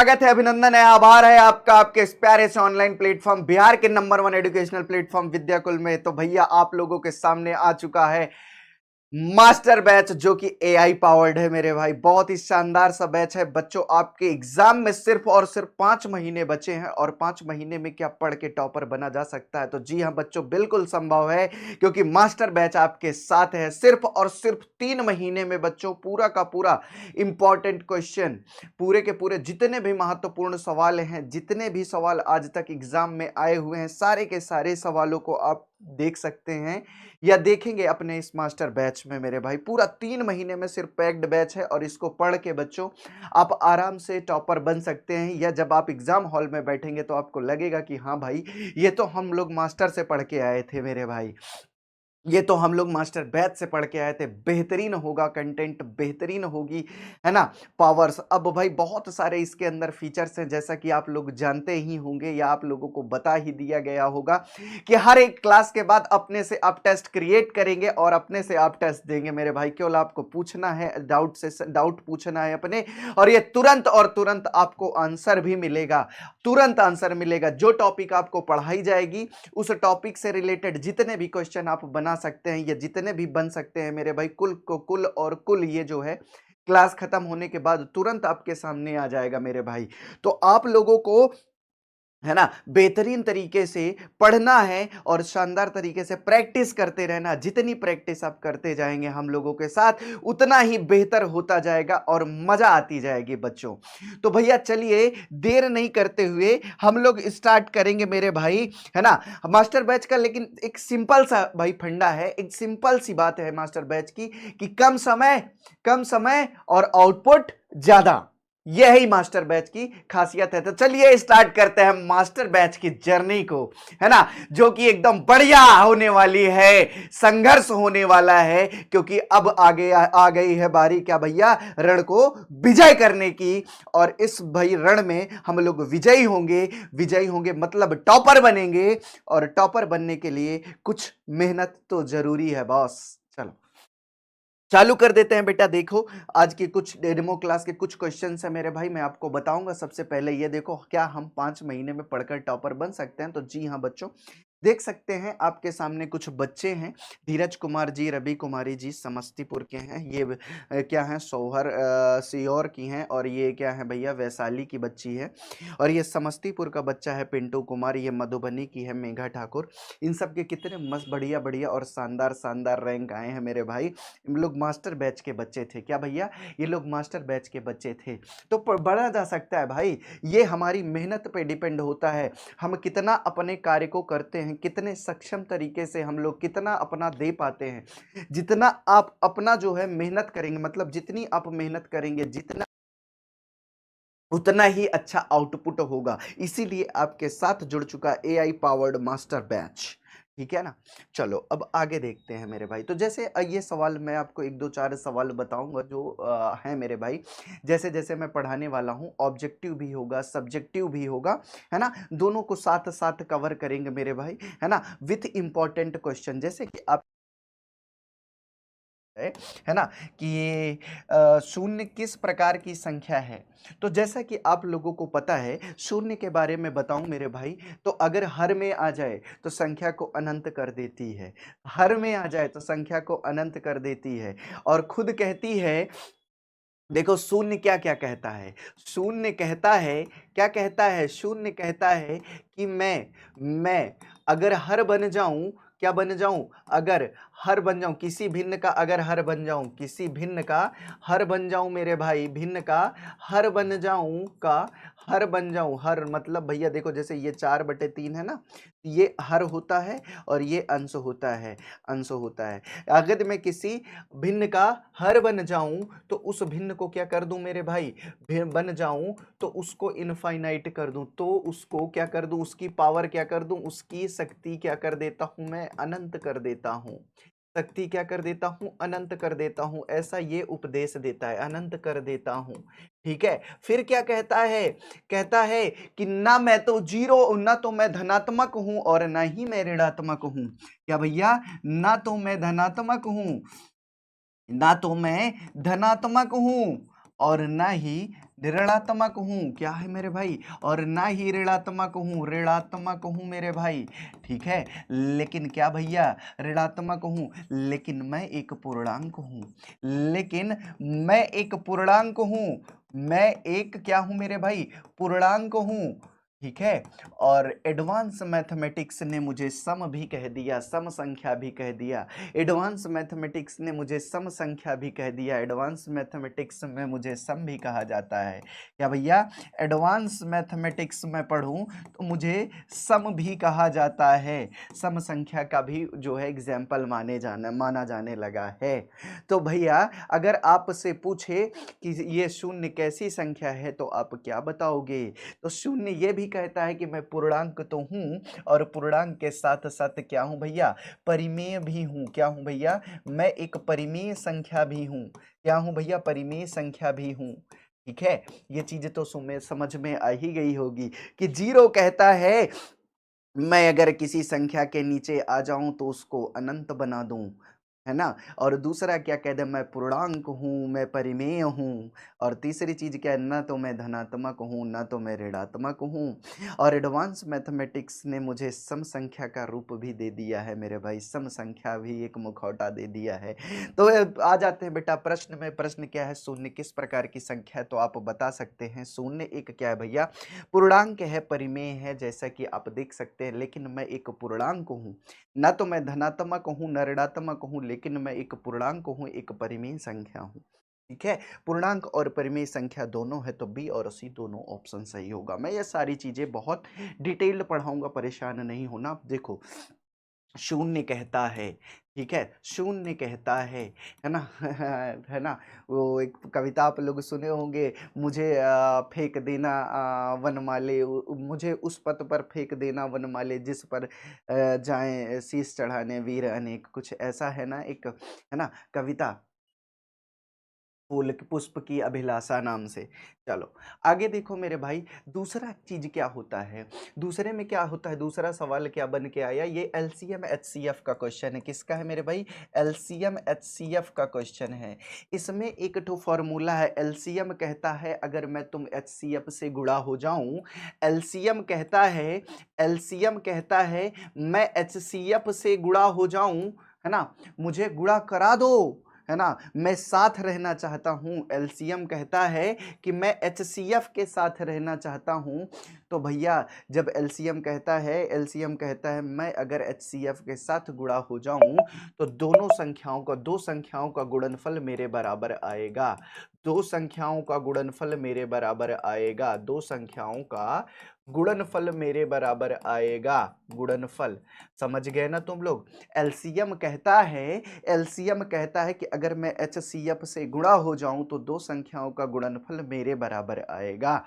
स्वागत है, अभिनंदन है, आभार है आपका आपके इस प्यारे से ऑनलाइन प्लेटफॉर्म बिहार के नंबर 1 एजुकेशनल प्लेटफॉर्म विद्याकुल में। तो भैया आप लोगों के सामने आ चुका है मास्टर बैच, जो कि एआई पावर्ड है मेरे भाई। बहुत ही शानदार सा बैच है बच्चों। आपके एग्जाम में सिर्फ और सिर्फ 5 महीने बचे हैं और 5 महीने में क्या पढ़ के टॉपर बना जा सकता है? तो जी हाँ बच्चों, बिल्कुल संभव है, क्योंकि मास्टर बैच आपके साथ है। सिर्फ और सिर्फ 3 महीने में बच्चों पूरा का पूरा इंपॉर्टेंट क्वेश्चन, पूरे के पूरे जितने भी महत्वपूर्ण सवाल हैं, जितने भी सवाल आज तक एग्जाम में आए हुए हैं, सारे के सारे सवालों को आप देख सकते हैं या देखेंगे अपने इस मास्टर बैच में मेरे भाई। पूरा 3 महीने में सिर्फ पैक्ड बैच है और इसको पढ़ के बच्चों आप आराम से टॉपर बन सकते हैं। या जब आप एग्जाम हॉल में बैठेंगे तो आपको लगेगा कि हाँ भाई, ये तो हम लोग मास्टर से पढ़ के आए थे मेरे भाई, ये तो हम लोग मास्टर बैच से पढ़ के आए थे। बेहतरीन होगा कंटेंट, बेहतरीन होगी, है ना, पावर्स। अब भाई बहुत सारे इसके अंदर फीचर्स हैं, जैसा कि आप लोग जानते ही होंगे या आप लोगों को बता ही दिया गया होगा कि हर एक क्लास के बाद अपने से आप टेस्ट क्रिएट करेंगे और अपने से आप टेस्ट देंगे मेरे भाई। केवल आपको पूछना है, डाउट पूछना है अपने, और ये तुरंत और तुरंत आपको आंसर भी मिलेगा, तुरंत आंसर मिलेगा। जो टॉपिक आपको पढ़ाई जाएगी उस टॉपिक से रिलेटेड जितने भी क्वेश्चन आप बना सकते हैं या जितने भी बन सकते हैं मेरे भाई, कुल को कुल और कुल ये जो है क्लास खत्म होने के बाद तुरंत आपके सामने आ जाएगा मेरे भाई। तो आप लोगों को, है ना, बेहतरीन तरीके से पढ़ना है और शानदार तरीके से प्रैक्टिस करते रहना। जितनी प्रैक्टिस आप करते जाएंगे हम लोगों के साथ, उतना ही बेहतर होता जाएगा और मजा आती जाएगी बच्चों। तो भैया चलिए देर नहीं करते हुए हम लोग स्टार्ट करेंगे मेरे भाई, है ना, मास्टर बैच का। लेकिन एक सिंपल सा भाई फंडा है, एक सिंपल सी बात है मास्टर बैच की, कि कम समय और आउटपुट ज्यादा, यही मास्टर बैच की खासियत है। तो चलिए स्टार्ट करते हैं मास्टर बैच की जर्नी को, है ना, जो कि एकदम बढ़िया होने वाली है, संघर्ष होने वाला है, क्योंकि अब आगे आ गई है बारी क्या भैया, रण को विजय करने की। और इस भाई रण में हम लोग विजयी होंगे, विजयी होंगे मतलब टॉपर बनेंगे, और टॉपर बनने के लिए कुछ मेहनत तो जरूरी है बॉस। चलो चालू कर देते हैं बेटा। देखो आज की कुछ डेमो क्लास के कुछ क्वेश्चंस है मेरे भाई, मैं आपको बताऊंगा। सबसे पहले ये देखो, क्या हम 5 महीने में पढ़कर टॉपर बन सकते हैं? तो जी हाँ बच्चों, देख सकते हैं आपके सामने कुछ बच्चे हैं। धीरज कुमार जी, रवि कुमारी जी समस्तीपुर के हैं। ये क्या है, सोहर सियोर की हैं, और ये क्या है भैया, वैशाली की बच्ची है। और ये समस्तीपुर का बच्चा है पिंटू कुमार, ये मधुबनी की है मेघा ठाकुर। इन सब के कितने मस्त बढ़िया बढ़िया और शानदार शानदार रैंक आए हैं मेरे भाई। इन लोग मास्टर बैच के बच्चे थे क्या भैया, ये लोग मास्टर बैच के बच्चे थे। तो बढ़ा जा सकता है भाई, ये हमारी मेहनत पे डिपेंड होता है, हम कितना अपने कार्य को करते हैं, कितने सक्षम तरीके से हम लोग कितना अपना दे पाते हैं। जितना आप अपना जो है मेहनत करेंगे, मतलब जितनी आप मेहनत करेंगे, जितना उतना ही अच्छा आउटपुट होगा। इसीलिए आपके साथ जुड़ चुका एआई पावर्ड मास्टर बैच, ठीक है ना। चलो अब आगे देखते हैं मेरे भाई। तो जैसे ये सवाल मैं आपको 1 2 4 सवाल बताऊंगा जो है मेरे भाई। जैसे जैसे मैं पढ़ाने वाला हूं, ऑब्जेक्टिव भी होगा, सब्जेक्टिव भी होगा, है ना, दोनों को साथ साथ कवर करेंगे मेरे भाई, है ना, विथ इंपॉर्टेंट क्वेश्चन। जैसे कि आप, है ना, कि ये शून्य किस प्रकार की संख्या है? तो जैसा कि आप लोगों को पता है, शून्य के बारे में बताऊं मेरे भाई, तो अगर हर में आ जाए तो संख्या को अनंत कर देती है, हर में आ जाए तो संख्या को अनंत कर देती है। और खुद कहती है, देखो शून्य क्या क्या कहता है, शून्य कहता है, क्या कहता है, शून्य कहता है कि मैं अगर हर बन जाऊं, क्या बन जाऊं, अगर हर बन जाऊं, किसी भिन्न का अगर हर बन जाऊं, किसी भिन्न का हर बन जाऊं मेरे भाई, भिन्न का हर बन जाऊं, का हर बन जाऊं। हर मतलब भैया देखो, जैसे ये 4/3 है ना, ये हर होता है और ये अंश होता है, अंश होता है। अगर मैं किसी भिन्न का हर बन जाऊं तो उस भिन्न को क्या कर दूं मेरे भाई, बन जाऊं तो उसको इनफाइनाइट कर दूं, तो उसको क्या कर दूं, उसकी पावर क्या कर दूं, उसकी शक्ति क्या कर देता हूं मैं, अनंत कर देता हूं। शक्ति क्या कर देता हूं, अनंत कर देता हूं। ऐसा ये उपदेश देता है, अनंत कर देता हूं, ठीक है। फिर क्या कहता है, कहता है कि ना मैं तो जीरो, ना तो मैं धनात्मक हूं और ना ही मैं ऋणात्मक हूं। क्या भैया, ना तो मैं धनात्मक हूं, ना तो मैं धनात्मक हूं और ना ही ऋणात्मक हूँ, क्या है मेरे भाई, और ना ही ऋणात्मक हूँ, ऋणात्मक हूँ मेरे भाई, ठीक है। लेकिन क्या भैया, ऋणात्मक हूँ लेकिन मैं एक पूर्णांक हूँ, लेकिन मैं एक पूर्णांक हूँ, मैं एक क्या हूँ मेरे भाई, पूर्णांक हूँ, ठीक है। और एडवांस मैथमेटिक्स ने मुझे सम भी कह दिया, सम संख्या भी कह दिया, एडवांस मैथमेटिक्स ने मुझे सम संख्या भी कह दिया, एडवांस मैथमेटिक्स में मुझे सम भी कहा जाता है। क्या भैया, एडवांस मैथमेटिक्स में पढ़ूं तो मुझे सम भी कहा जाता है, सम संख्या का भी जो है एग्जाम्पल माना जाने लगा है। तो भैया अगर आपसे पूछे कि ये शून्य कैसी संख्या है तो आप क्या बताओगे, तो शून्य ये भी कहता है कि मैं पूर्णांक तो हूं, और पूर्णांक के साथ साथ क्या हूं भैया, परिमेय भी हूं, क्या हूं भैया, मैं एक परिमेय संख्या भी हूं, क्या हूं भैया, परिमेय संख्या भी हूं, ठीक है। ये चीजें तो समझ में आ ही गई होगी कि जीरो कहता है मैं अगर किसी संख्या के नीचे आ जाऊं तो उसको अनंत बना दूं, है ना। और दूसरा क्या कह दे, मैं पूर्णांक हूं, मैं परिमेय हूं, और तीसरी चीज क्या है, ना तो मैं धनात्मक हूं ना तो मैं ऋणात्मक हूं। और एडवांस मैथमेटिक्स ने मुझे सम संख्या का रूप भी दे दिया है मेरे भाई, सम संख्या भी एक मुखौटा दे दिया है। तो आ जाते हैं बेटा प्रश्न में। प्रश्न क्या है, शून्य किस प्रकार की संख्या है, तो आप बता सकते हैं शून्य एक क्या है भैया, पूर्णांक है, परिमेय है, जैसा कि आप देख सकते हैं। लेकिन मैं एक पूर्णांक हूँ, ना तो मैं धनात्मक हूँ न ऋणात्मक हूँ, लेकिन मैं एक पूर्णांक हूँ, एक परिमेय संख्या हूँ, ठीक है। पूर्णांक और परिमेय संख्या दोनों है तो बी और सी दोनों ऑप्शन सही होगा। मैं ये सारी चीजें बहुत डिटेल्ड पढ़ाऊंगा, परेशान नहीं होना। देखो शून्य कहता है, ठीक है, शून्य कहता है ना है ना। वो एक कविता आप लोग सुने होंगे, मुझे फेंक देना वनमाले, मुझे उस पथ पर फेंक देना वनमाले जिस पर जाएं शीश चढ़ाने वीर अनेक, कुछ ऐसा है ना, एक है ना कविता, फूल पुष्प की अभिलाषा नाम से। चलो आगे देखो मेरे भाई, दूसरा चीज क्या होता है, दूसरे में क्या होता है, दूसरा सवाल क्या बन के आया, ये एलसीएम एचसीएफ का क्वेश्चन है। किसका है मेरे भाई, एलसीएम एचसीएफ का क्वेश्चन है। इसमें एक तो फॉर्मूला है, एलसीएम कहता है अगर मैं तुम एचसीएफ से गुणा हो जाऊं, एलसीएम कहता है, एलसीएम कहता है मैं एचसीएफ से गुणा हो जाऊं, है ना, मुझे गुणा करा दो, है ना, मैं साथ रहना चाहता हूं। एलसीएम कहता है कि मैं एचसीएफ के साथ रहना चाहता हूं। तो भैया जब एलसीएम कहता है, एलसीएम कहता है मैं अगर एचसीएफ के साथ गुणा हो जाऊं तो दोनों संख्याओं का, दो संख्याओं का गुणनफल मेरे बराबर आएगा, दो संख्याओं का गुणनफल मेरे बराबर आएगा, दो संख्याओं का गुणनफल मेरे बराबर आएगा, गुणनफल, समझ गए ना तुम लोग। एलसीएम कहता है, एलसीएम कहता है कि अगर मैं एचसीएफ से गुणा हो जाऊं तो दो संख्याओं का गुणनफल मेरे बराबर आएगा।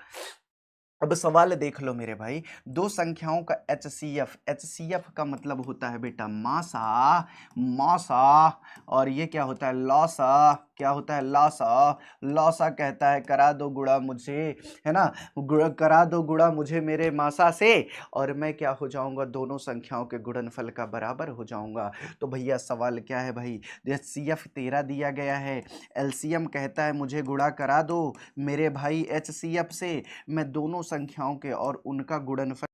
अब सवाल देख लो मेरे भाई, दो संख्याओं का एचसीएफ, एचसीएफ का मतलब होता है बेटा मासा, मासा, और ये क्या होता है लॉसा, क्या होता है लॉसा, लॉसा कहता है करा दो गुणा मुझे, है ना, करा दो गुणा मुझे मेरे मासा से, और मैं क्या हो जाऊंगा, दोनों संख्याओं के गुणनफल का बराबर हो जाऊंगा। तो भैया सवाल क्या है भाई, एचसीएफ 13 दिया गया है, एलसीएम कहता है मुझे गुणा करा दो मेरे भाई एचसीएफ से, मैं दोनों संख्याओं के और उनका गुणनफल